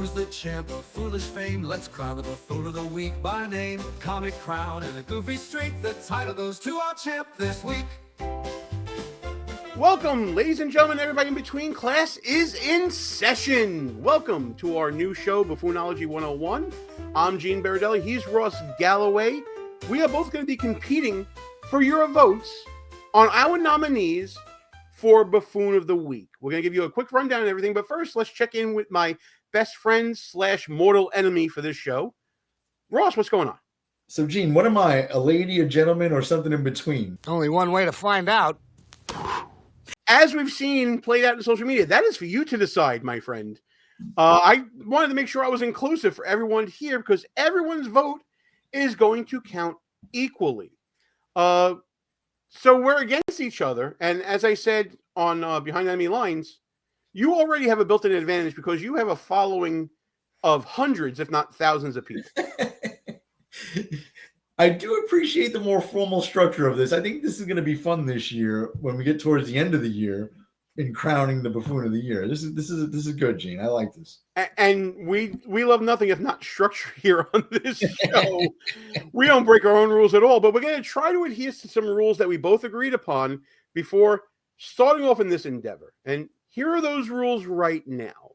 Who's the champ of foolish fame? Let's crown the buffoon of the week by name. Comic crown and a goofy streak. The title goes to our champ this week. Welcome, ladies and gentlemen, everybody in between. Class is in session. Welcome to our new show, Buffoonology 101. I'm Gene Berardelli. He's Ross Galloway. We are both going to be competing for your votes on our nominees for Buffoon of the Week. We're going to give you a quick rundown and everything, but first, let's check in with my best friend / mortal enemy for this show. Ross, what's going on? So, Gene, what am I, a lady, a gentleman, or something in between? Only one way to find out. As we've seen played out in social media, that is for you to decide, my friend. I wanted to make sure I was inclusive for everyone here because everyone's vote is going to count equally. So we're against each other. And as I said on Behind Enemy Lines, you already have a built-in advantage because you have a following of hundreds, if not thousands of people. I do appreciate the more formal structure of this. I think this is going to be fun this year when we get towards the end of the year in crowning the Buffoon of the Year. This is good, Gene. I like this. And we love nothing if not structure here on this show. We don't break our own rules at all, but we're going to try to adhere to some rules that we both agreed upon before starting off in this endeavor. And here are those rules right now.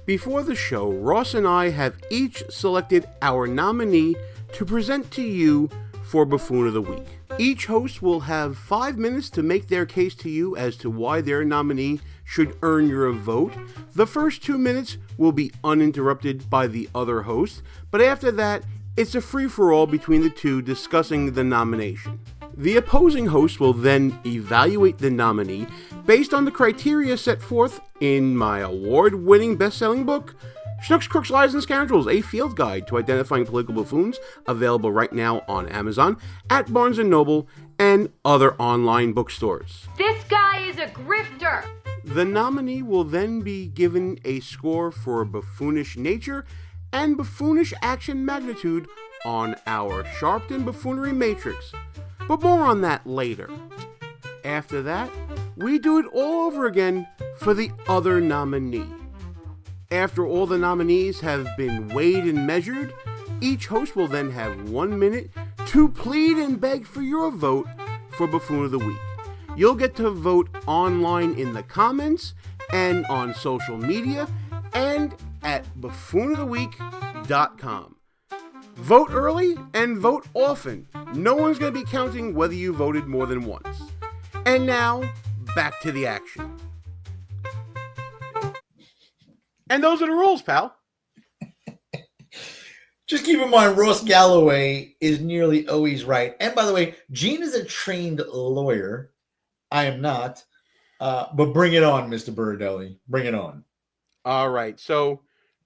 Before the show, Ross and I have each selected our nominee to present to you for Buffoon of the Week. Each host will have 5 minutes to make their case to you as to why their nominee should earn your vote. The first 2 minutes will be uninterrupted by the other host, but after that, it's a free-for-all between the two discussing the nomination. The opposing host will then evaluate the nominee based on the criteria set forth in my award-winning best-selling book, Schnooks, Crooks, Lies, and Scoundrels, a field guide to identifying political buffoons, available right now on Amazon, at Barnes & Noble, and other online bookstores. This guy is a grifter! The nominee will then be given a score for buffoonish nature and buffoonish action magnitude on our Sharpton Buffoonery Matrix, but more on that later. After that, we do it all over again for the other nominee. After all the nominees have been weighed and measured, each host will then have 1 minute to plead and beg for your vote for Buffoon of the Week. You'll get to vote online in the comments and on social media and at buffoonoftheweek.com. Vote early and vote often. No one's going to be counting whether you voted more than once. And now, back to the action. And those are the rules, pal. Just keep in mind, Ross Galloway is nearly always right. And by the way, Gene is a trained lawyer. I am not. But bring it on, Mr. Berardelli. Bring it on. All right. So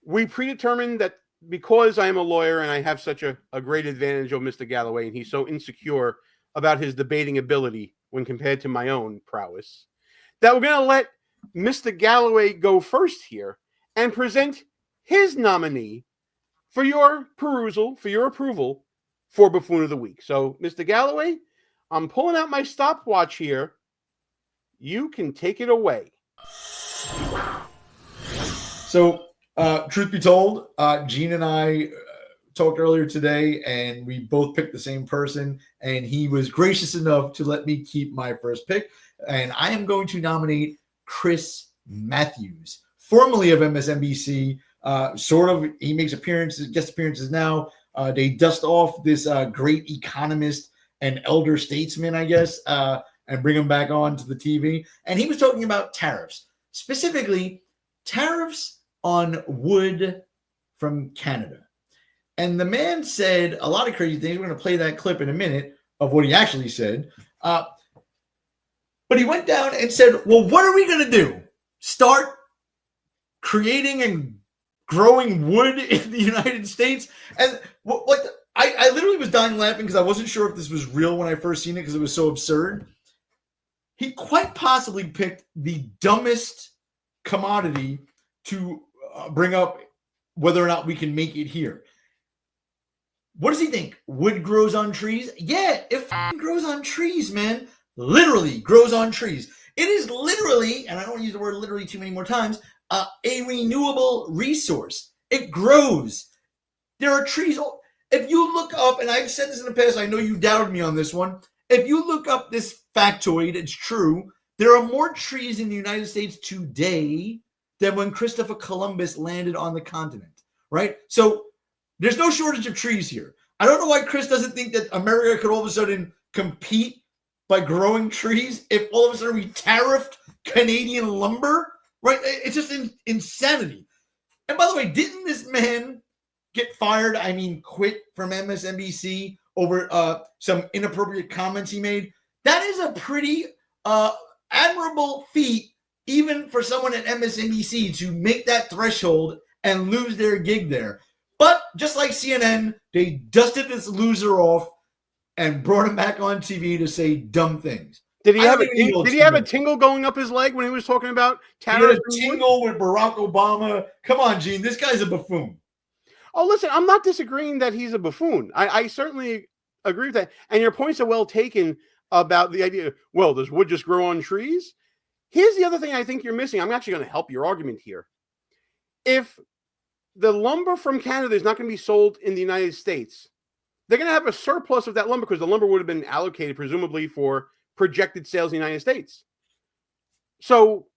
we predetermined that because I am a lawyer and I have such a great advantage over Mr. Galloway, and he's so insecure about his debating ability when compared to my own prowess, that we're going to let Mr. Galloway go first here and present his nominee for your perusal, for your approval, for Buffoon of the Week. So, Mr. Galloway, I'm pulling out my stopwatch here. You can take it away. So, truth be told, Gene and I talked earlier today, and we both picked the same person, and he was gracious enough to let me keep my first pick, and I am going to nominate Chris Matthews, formerly of MSNBC. He makes guest appearances now. They dust off this great economist and elder statesman, I guess, and bring him back on to the TV. And he was talking about tariffs, specifically tariffs on wood from Canada. And the man said a lot of crazy things. We're going to play that clip in a minute of what he actually said. But he went down and said, well, what are we going to do? Start creating and growing wood in the United States? And I literally was dying laughing because I wasn't sure if this was real when I first seen it because it was so absurd. He quite possibly picked the dumbest commodity to bring up whether or not we can make it here. What does he think? Wood grows on trees? Yeah, it grows on trees, man. Literally grows on trees. It is literally, and I don't use the word literally too many more times, a renewable resource. It grows. There are trees. If you look up, and I've said this in the past, I know you doubted me on this one. If you look up this factoid, it's true. There are more trees in the United States today than when Christopher Columbus landed on the continent, right? So there's no shortage of trees here. I don't know why Chris doesn't think that America could all of a sudden compete by growing trees if all of a sudden we tariffed Canadian lumber, right? It's just insanity. And by the way, didn't this man get fired? I mean, quit from MSNBC over some inappropriate comments he made? That is a pretty admirable feat, even for someone at MSNBC, to make that threshold and lose their gig there. But just like CNN, they dusted this loser off and brought him back on TV to say dumb things. Did he have a tingle going up his leg when he was talking about tariffs? He had a tingle with Barack Obama. Come on, Gene. This guy's a buffoon. Oh, listen, I'm not disagreeing that he's a buffoon. I certainly agree with that. And your points are well taken about the idea, well, does wood just grow on trees? Here's the other thing I think you're missing. I'm actually going to help your argument here. If the lumber from Canada is not going to be sold in the United States, they're going to have a surplus of that lumber because the lumber would have been allocated presumably for projected sales in the United States. So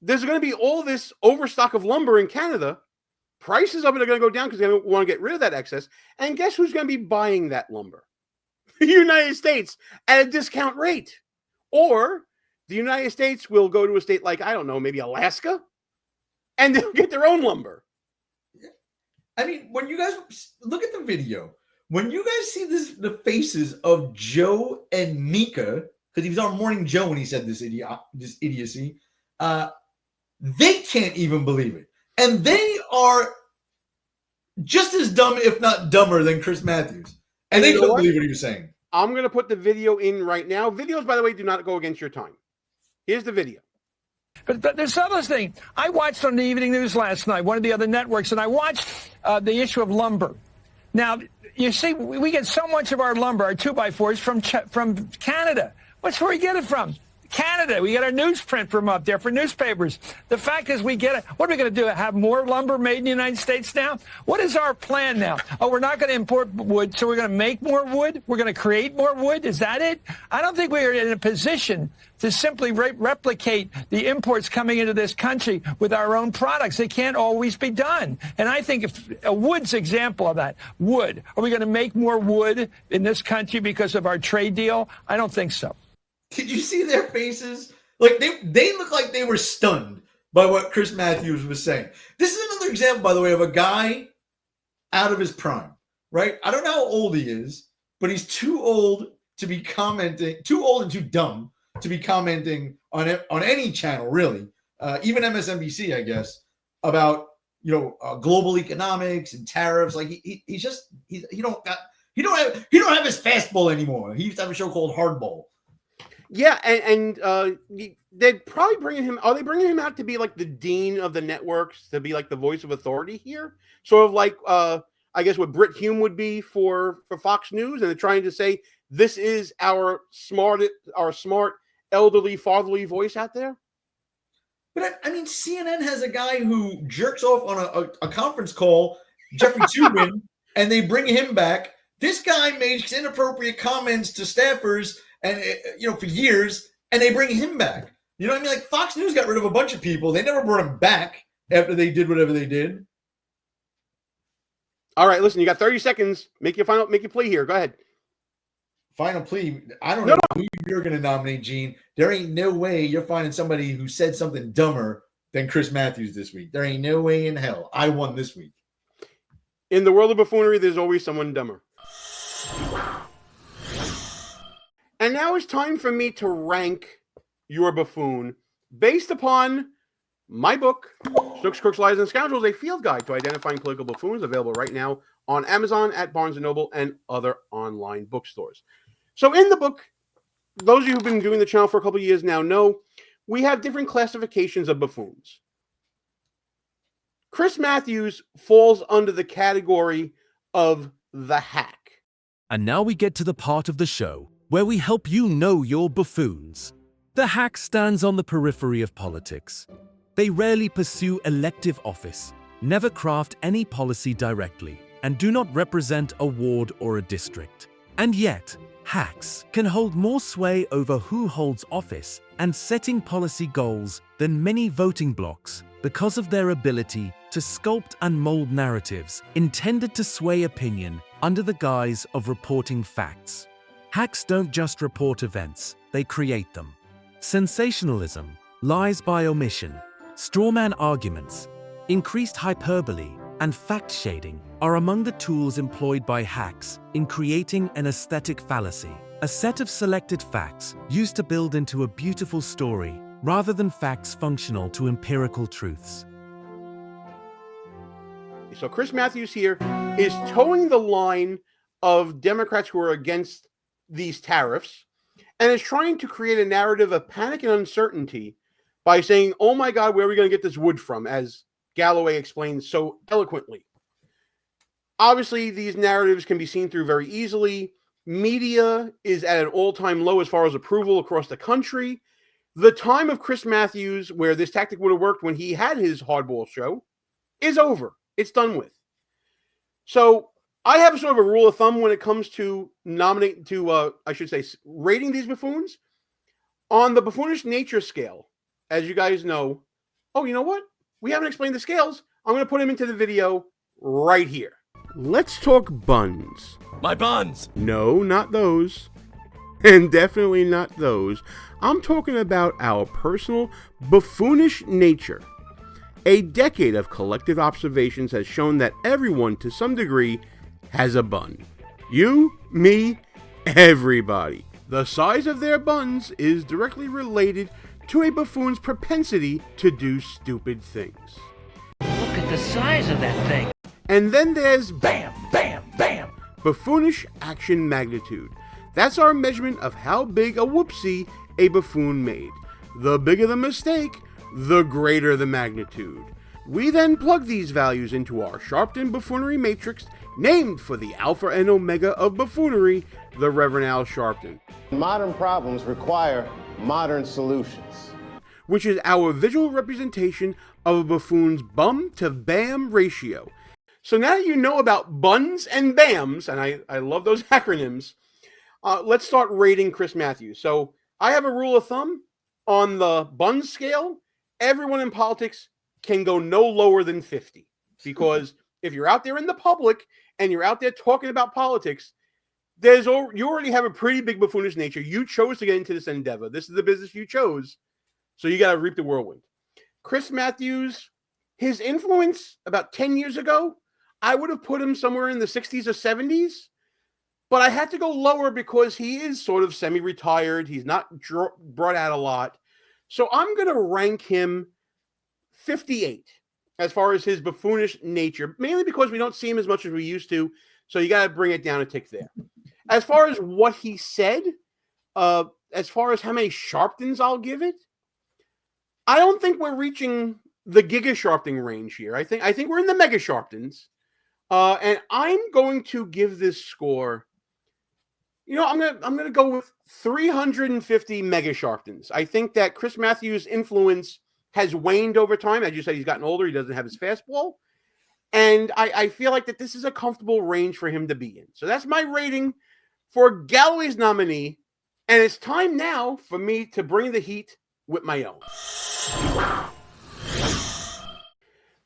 there's going to be all this overstock of lumber in Canada. Prices of it are going to go down because they want to get rid of that excess. And guess who's going to be buying that lumber? The United States at a discount rate. Or the United States will go to a state like, I don't know, maybe Alaska, and they'll get their own lumber. I mean, when you guys look at the video, when you guys see the faces of Joe and Mika, because he was on Morning Joe when he said this idiocy, they can't even believe it. And they are just as dumb, if not dumber, than Chris Matthews. And they don't believe what he was saying. I'm going to put the video in right now. Videos, by the way, do not go against your time. Here's the video. But there's another thing. I watched on the evening news last night, one of the other networks, and I watched the issue of lumber. Now, you see, we get so much of our lumber, our 2x4s, from Canada. What's where we get it from? Canada. We get our newsprint from up there for newspapers. The fact is we get it. What are we going to do? Have more lumber made in the United States now? What is our plan now? Oh, we're not going to import wood, so we're going to make more wood? We're going to create more wood? Is that it? I don't think we are in a position to simply replicate the imports coming into this country with our own products. They can't always be done. And I think if a wood's example of that, wood. Are we going to make more wood in this country because of our trade deal? I don't think so. Did you see their faces? Like they look like they were stunned by what Chris Matthews was saying. This is another example, by the way, of a guy out of his prime, right? I don't know how old he is, but he's too old to be commenting, too old and too dumb to be commenting on any channel, really, even MSNBC, I guess, about global economics and tariffs. Like he don't have his fastball anymore. He used to have a show called Hardball. Yeah, and they'd probably bring him. Are they bringing him out to be like the dean of the networks, to be like the voice of authority here? Sort of like, I guess, what Brit Hume would be for Fox News, and they're trying to say this is our smart, elderly, fatherly voice out there. But I mean, CNN has a guy who jerks off on a conference call, Jeffrey Toobin, and they bring him back. This guy makes inappropriate comments to staffers. And, for years, and they bring him back. You know what I mean? Like, Fox News got rid of a bunch of people. They never brought him back after they did whatever they did. All right, listen, you got 30 seconds. Make your plea here. Go ahead. Final plea. I don't know who you're going to nominate, Gene. There ain't no way you're finding somebody who said something dumber than Chris Matthews this week. There ain't no way in hell. I won this week. In the world of buffoonery, there's always someone dumber. And now it's time for me to rank your buffoon based upon my book, Snooks, Crooks, Liars, and Scoundrels, a field guide to identifying political buffoons, available right now on Amazon, at Barnes & Noble, and other online bookstores. So in the book, those of you who've been doing the channel for a couple of years now know we have different classifications of buffoons. Chris Matthews falls under the category of the hack. And now we get to the part of the show where we help you know your buffoons. The hack stands on the periphery of politics. They rarely pursue elective office, never craft any policy directly, and do not represent a ward or a district. And yet, hacks can hold more sway over who holds office and setting policy goals than many voting blocs because of their ability to sculpt and mold narratives intended to sway opinion under the guise of reporting facts. Hacks don't just report events, they create them. Sensationalism, lies by omission, strawman arguments, increased hyperbole, and fact shading are among the tools employed by hacks in creating an aesthetic fallacy, a set of selected facts used to build into a beautiful story rather than facts functional to empirical truths. So Chris Matthews here is towing the line of Democrats who are against these tariffs and is trying to create a narrative of panic and uncertainty by saying, oh my God, where are we going to get this wood from? As Galloway explains so eloquently. Obviously, these narratives can be seen through very easily. Media is at an all-time low as far as approval across the country. The time of Chris Matthews, where this tactic would have worked when he had his hardball show, is over. It's done with. So I have sort of a rule of thumb when it comes to rating these buffoons. On the buffoonish nature scale, as you guys know, oh, you know what? We haven't explained the scales. I'm going to put them into the video right here. Let's talk buns. My buns! No, not those. And definitely not those. I'm talking about our personal buffoonish nature. A decade of collective observations has shown that everyone, to some degree, has a bun. You, me, everybody. The size of their buns is directly related to a buffoon's propensity to do stupid things. Look at the size of that thing. And then there's bam, bam, bam, buffoonish action magnitude. That's our measurement of how big a whoopsie a buffoon made. The bigger the mistake, the greater the magnitude. We then plug these values into our Sharpton buffoonery matrix, named for the alpha and omega of buffoonery, the Reverend Al Sharpton. Modern problems require modern solutions, which is our visual representation of a buffoon's bum to bam ratio. So now that you know about buns and bams, and I love those acronyms, let's start rating Chris Matthews. So I have a rule of thumb on the bun scale. Everyone in politics can go no lower than 50, because if you're out there in the public and you're out there talking about politics, you already have a pretty big buffoonish nature. You chose to get into this endeavor. This is the business you chose, so you got to reap the whirlwind. Chris Matthews, his influence about 10 years ago, I would have put him somewhere in the 60s or 70s, but I had to go lower because he is sort of semi-retired. He's not brought out a lot. So I'm going to rank him 58 as far as his buffoonish nature, mainly because we don't see him as much as we used to. So you got to bring it down a tick there. As far as what he said, as far as how many Sharptons I'll give it, I don't think we're reaching the Giga Sharpton range here. I think we're in the Mega Sharptons. And I'm going to give this score, I'm gonna go with 350 Mega Sharptons. I think that Chris Matthews' influence has waned over time. As you said, he's gotten older. He doesn't have his fastball. And I feel like that this is a comfortable range for him to be in. So that's my rating for Galloway's nominee. And it's time now for me to bring the heat with my own.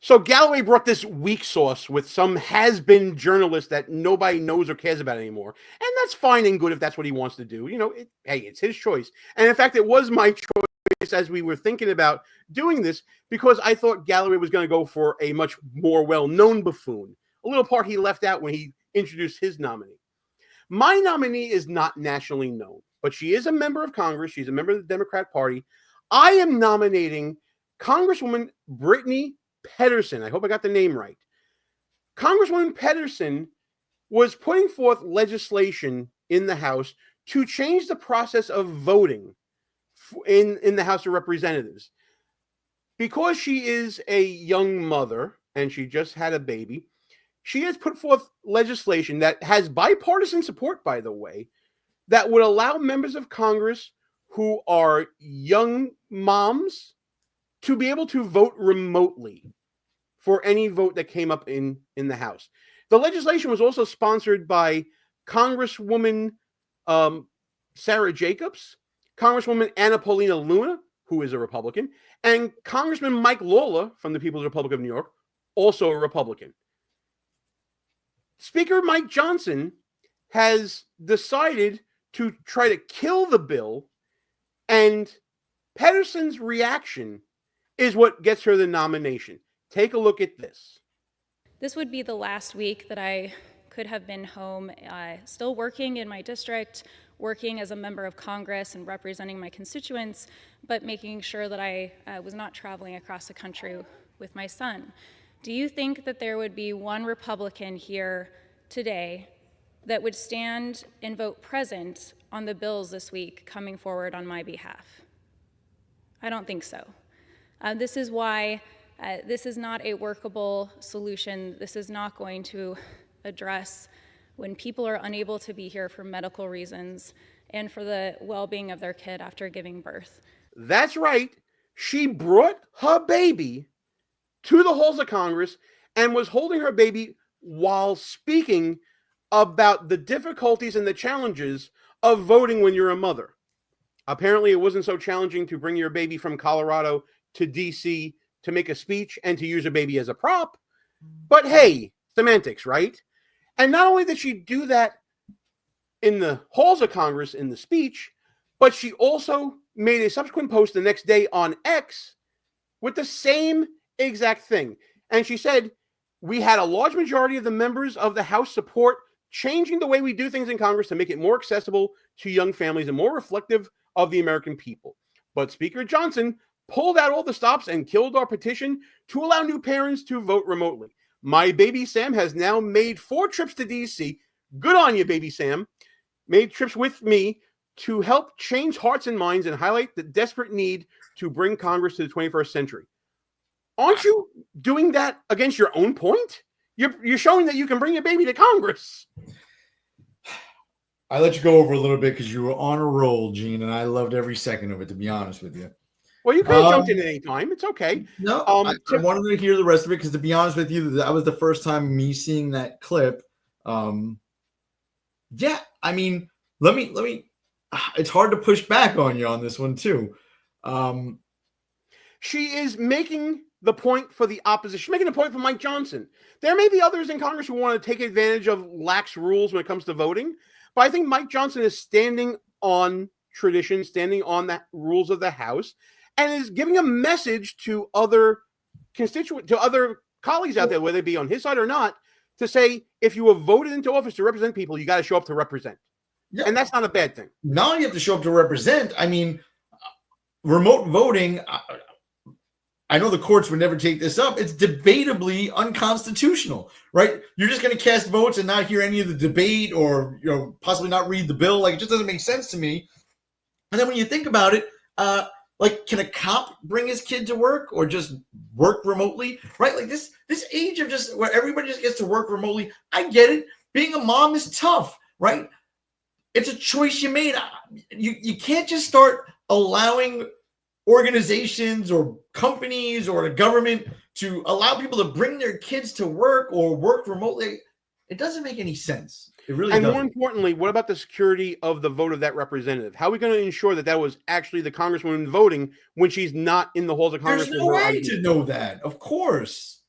So Galloway brought this weak sauce with some has-been journalist that nobody knows or cares about anymore. And that's fine and good if that's what he wants to do. Hey, it's his choice. And in fact, it was my choice as we were thinking about doing this, because I thought Galloway was going to go for a much more well-known buffoon. A little part he left out when he introduced his nominee. My nominee is not nationally known, but she is a member of Congress. She's a member of the Democrat Party. I am nominating Congresswoman Brittany Petterson. I hope I got the name right. Congresswoman Petterson was putting forth legislation in the House to change the process of voting in the House of Representatives. Because she is a young mother and she just had a baby, she has put forth legislation that has bipartisan support, by the way, that would allow members of Congress who are young moms to be able to vote remotely for any vote that came up in the House. The legislation was also sponsored by Congresswoman Sarah Jacobs, Congresswoman Anna Paulina Luna, who is a Republican, and Congressman Mike Lawler from the People's Republic of New York, also a Republican. Speaker Mike Johnson has decided to try to kill the bill, and Petterson's reaction is what gets her the nomination. Take a look at this. This would be the last week that I could have been home, still working in my district, working as a member of Congress and representing my constituents, but making sure that I was not traveling across the country with my son. Do you think that there would be one Republican here today that would stand and vote present on the bills this week coming forward on my behalf? I don't think so. This is why this is not a workable solution. This is not going to address when people are unable to be here for medical reasons and for the well-being of their kid after giving birth. That's right. She brought her baby to the halls of Congress and was holding her baby while speaking about the difficulties and the challenges of voting when you're a mother. Apparently, it wasn't so challenging to bring your baby from Colorado to D.C. to make a speech and to use a baby as a prop. But hey, semantics, right? And not only did she do that in the halls of Congress in the speech, but she also made a subsequent post the next day on X with the same exact thing. And she said, "We had a large majority of the members of the House support changing the way we do things in Congress to make it more accessible to young families and more reflective of the American people. But Speaker Johnson pulled out all the stops and killed our petition to allow new parents to vote remotely. My baby Sam has now made 4 trips to D.C. Good on you, baby Sam. Made trips with me to help change hearts and minds and highlight the desperate need to bring Congress to the 21st century." Aren't you doing that against your own point? You're showing that you can bring your baby to Congress. I let you go over a little bit because you were on a roll, Gene, and I loved every second of it, to be honest with you. Well, you could have jumped in at any time. It's okay. No, I wanted to hear the rest of it because, to be honest with you, that was the first time me seeing that clip. Yeah, I mean, let me. It's hard to push back on you on this one too. She is making the point for the opposition. She's making a point for Mike Johnson. There may be others in Congress who want to take advantage of lax rules when it comes to voting, but I think Mike Johnson is standing on tradition, standing on the rules of the House, and is giving a message to other colleagues out there, whether it be on his side or not, to say, if you were voted into office to represent people, you got to show up to represent. Yeah. And that's not a bad thing. Not only you have to show up to represent, I mean, remote voting, I know the courts would never take this up. It's debatably unconstitutional, right? You're just going to cast votes and not hear any of the debate, or possibly not read the bill. Like, it just doesn't make sense to me. And then when you think about it, like, can a cop bring his kid to work or just work remotely, right? Like this age of just where everybody just gets to work remotely. I get it. Being a mom is tough, right? It's a choice you made. You can't just start allowing organizations or companies or the government to allow people to bring their kids to work or work remotely. It doesn't make any sense. It really doesn't. And more importantly, what about the security of the vote of that representative? How are we going to ensure that was actually the congresswoman voting when she's not in the halls of Congress? There's no way to know that. Of course.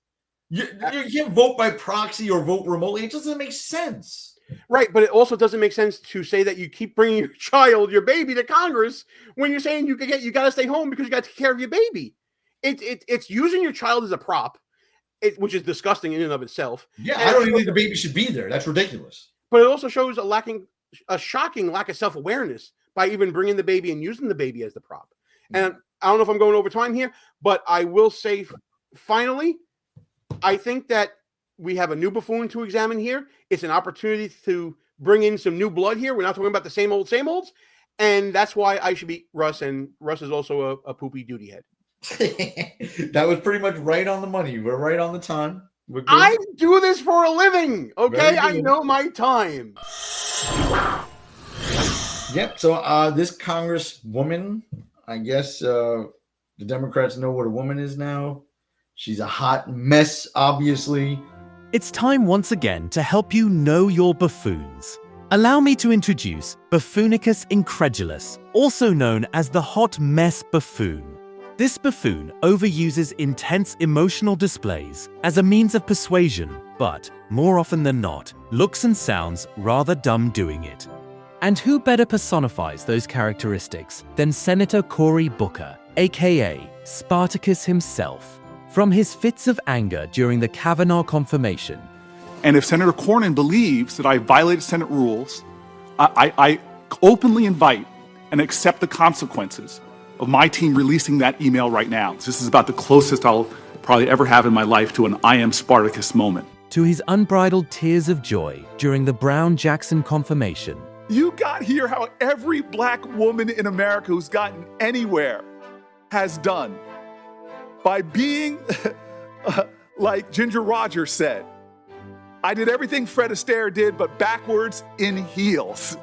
You can't vote by proxy or vote remotely. It doesn't make sense. Right, but it also doesn't make sense to say that you keep bringing your child, your baby, to Congress when you're saying you got to stay home because you got to take care of your baby. It's using your child as a prop, which is disgusting in and of itself. Yeah, I don't even think the baby should be there. That's ridiculous. But it also shows a shocking lack of self-awareness by even bringing the baby and using the baby as the prop. And I don't know if I'm going over time here, but I will say, finally, I think that we have a new buffoon to examine here. It's an opportunity to bring in some new blood here. We're not talking about the same olds. And that's why I should beat Russ. And Russ is also a poopy duty head. That was pretty much right on the money. We're right on the time. I do this for a living. Okay. I know my time. Yep. So this congresswoman, I guess the Democrats know what a woman is now. She's a hot mess, obviously. It's time once again to help you know your buffoons. Allow me to introduce Buffoonicus incredulus, also known as the hot mess buffoon. This buffoon overuses intense emotional displays as a means of persuasion, but, more often than not, looks and sounds rather dumb doing it. And who better personifies those characteristics than Senator Cory Booker, aka Spartacus himself, from his fits of anger during the Kavanaugh confirmation. And if Senator Cornyn believes that I violated Senate rules, I openly invite and accept the consequences of my team releasing that email right now. This is about the closest I'll probably ever have in my life to an I am Spartacus moment. To his unbridled tears of joy during the Brown-Jackson confirmation. You got here how every black woman in America who's gotten anywhere has done. By being, like Ginger Rogers said, I did everything Fred Astaire did, but backwards in heels.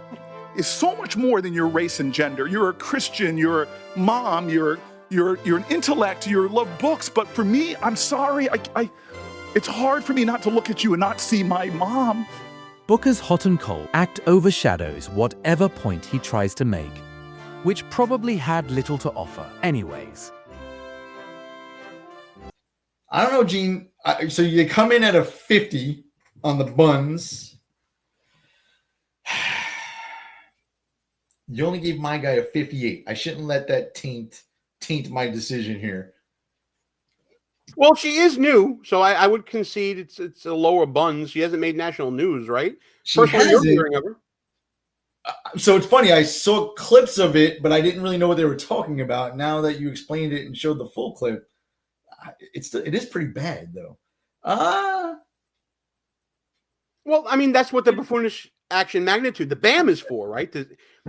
It's so much more than your race and gender. You're a Christian, you're a mom, you're an intellect, you love books. But for me, I'm sorry, it's hard for me not to look at you and not see my mom. Booker's hot and cold act overshadows whatever point he tries to make, which probably had little to offer anyways. I don't know, Gene. So you come in at a 50 on the buns. You only gave my guy a 58. I shouldn't let that taint my decision here. Well, she is new, so I would concede it's a lower buns. She hasn't made national news, right? First time you're hearing of her. So it's funny. I saw clips of it, but I didn't really know what they were talking about. Now that you explained it and showed the full clip, it is pretty bad, though. Well, I mean, that's what the buffoonish action magnitude, the BAM, is for, right?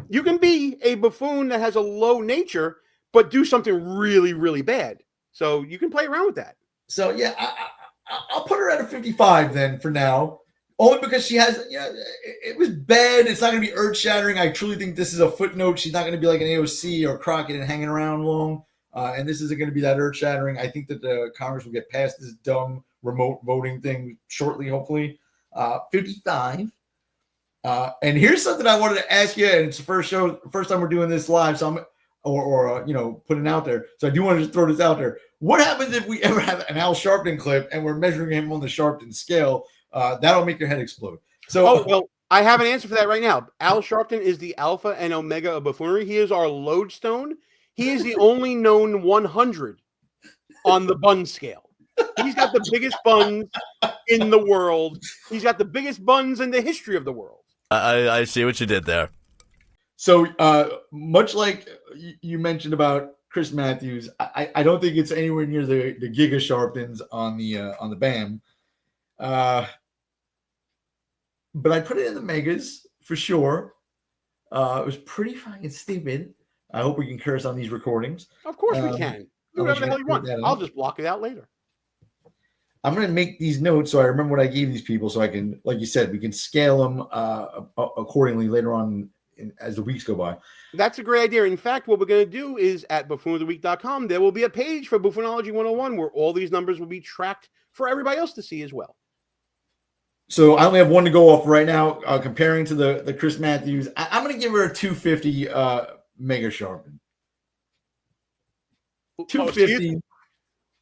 You can be a buffoon that has a low nature, but do something really, really bad. So you can play around with that. So, yeah, I'll put her at a 55 then for now. Only because she has, it was bad. It's not going to be earth-shattering. I truly think this is a footnote. She's not going to be like an AOC or Crockett and hanging around long. And this isn't going to be that earth-shattering. I think that the Congress will get past this dumb remote voting thing shortly, hopefully. 55. And here's something I wanted to ask you, and it's the first time we're doing this live, so I'm putting it out there. So I do want to just throw this out there. What happens if we ever have an Al Sharpton clip and we're measuring him on the Sharpton scale? That'll make your head explode. So, well, I have an answer for that right now. Al Sharpton is the alpha and omega of buffoonery. He is our lodestone. He is the only known 100 on the bun scale. He's got the biggest buns in the world. He's got the biggest buns in the history of the world. I see what you did there. So much like you mentioned about Chris Matthews, I don't think it's anywhere near the Giga Sharptons on the BAM. But I put it in the megas for sure. It was pretty fucking stupid. I hope we can curse on these recordings. Of course we can. Do whatever the hell you want. I'll just block it out later. I'm going to make these notes so I remember what I gave these people so I can, like you said, we can scale them accordingly later on as the weeks go by. That's a great idea. In fact, what we're going to do is at buffoonoftheweek.com, there will be a page for Buffoonology 101 where all these numbers will be tracked for everybody else to see as well. So I only have one to go off right now, comparing to the Chris Matthews. I'm going to give her a 250 Mega Sharpen. 250.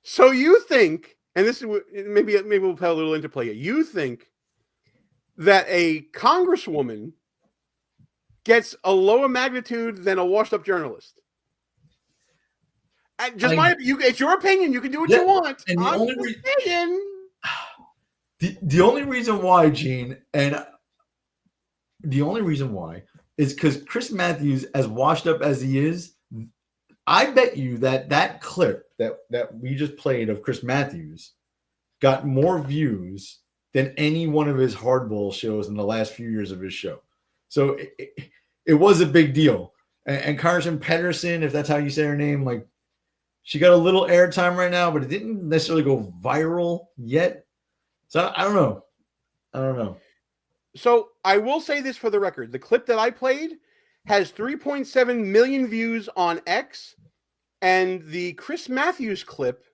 So you think, and this is maybe we'll put a little interplay here. You think that a congresswoman gets a lower magnitude than a washed-up journalist? It's your opinion. You can do what you want. And the only reason why, Gene, and the only reason why is because Chris Matthews, as washed up as he is, I bet you that clip that we just played of Chris Matthews got more views than any one of his hardball shows in the last few years of his show. So it was a big deal. And Congressman Petterson, if that's how you say her name, like she got a little airtime right now, but it didn't necessarily go viral yet. So I don't know. So I will say this for the record. The clip that I played has 3.7 million views on X, and the Chris Matthews clip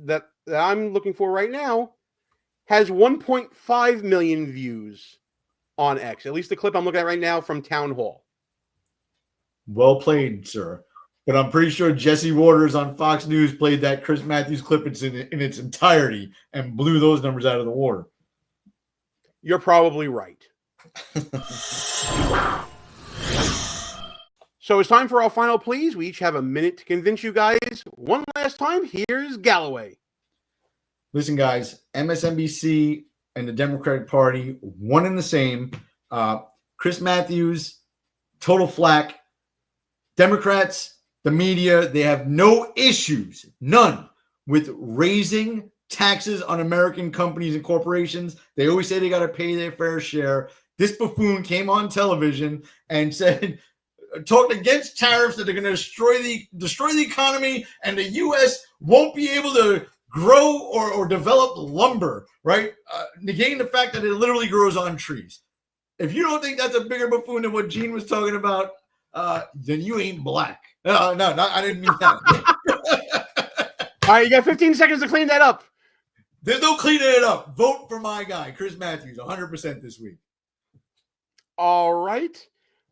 that I'm looking for right now has 1.5 million views on X. At least the clip I'm looking at right now from Town Hall. Well played, sir. But I'm pretty sure Jesse Waters on Fox News played that Chris Matthews clip in its entirety and blew those numbers out of the water. You're probably right. So it's time for our final pleas. We each have a minute to convince you guys. One last time, here's Galloway. Listen, guys, MSNBC and the Democratic Party, one and the same. Chris Matthews, total flack. Democrats, the media, they have no issues, none, with raising taxes on American companies and corporations. They always say they got to pay their fair share. This buffoon came on television and said, talked against tariffs that are going to destroy the economy, and the U.S. won't be able to grow or develop lumber, right? Negating the fact that it literally grows on trees. If you don't think that's a bigger buffoon than what Gene was talking about, then you ain't black. No, I didn't mean that. All right, you got 15 seconds to clean that up. There's no cleaning it up. Vote for my guy, Chris Matthews, 100% this week. All right.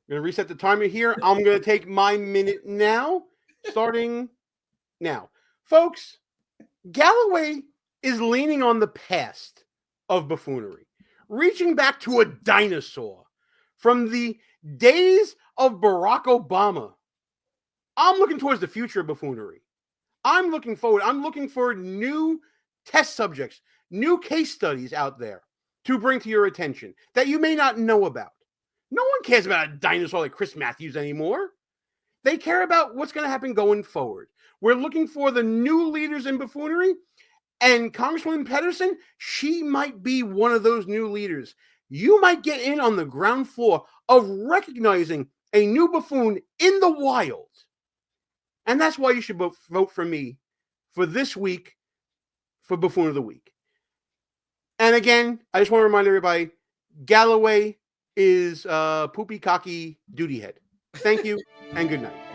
I'm going to reset the timer here. I'm going to take my minute now, starting now. Folks, Galloway is leaning on the past of buffoonery, reaching back to a dinosaur from the days of Barack Obama. I'm looking towards the future of buffoonery. I'm looking forward. I'm looking for new test subjects, new case studies out there to bring to your attention that you may not know about. No one cares about a dinosaur like Chris Matthews anymore. They care about what's going to happen going forward. We're looking for the new leaders in buffoonery, and Congresswoman Petterson, she might be one of those new leaders. You might get in on the ground floor of recognizing a new buffoon in the wild. And that's why you should vote for me for this week for Buffoon of the Week. And again, I just want to remind everybody, Galloway is poopy cocky duty head. Thank you and good night.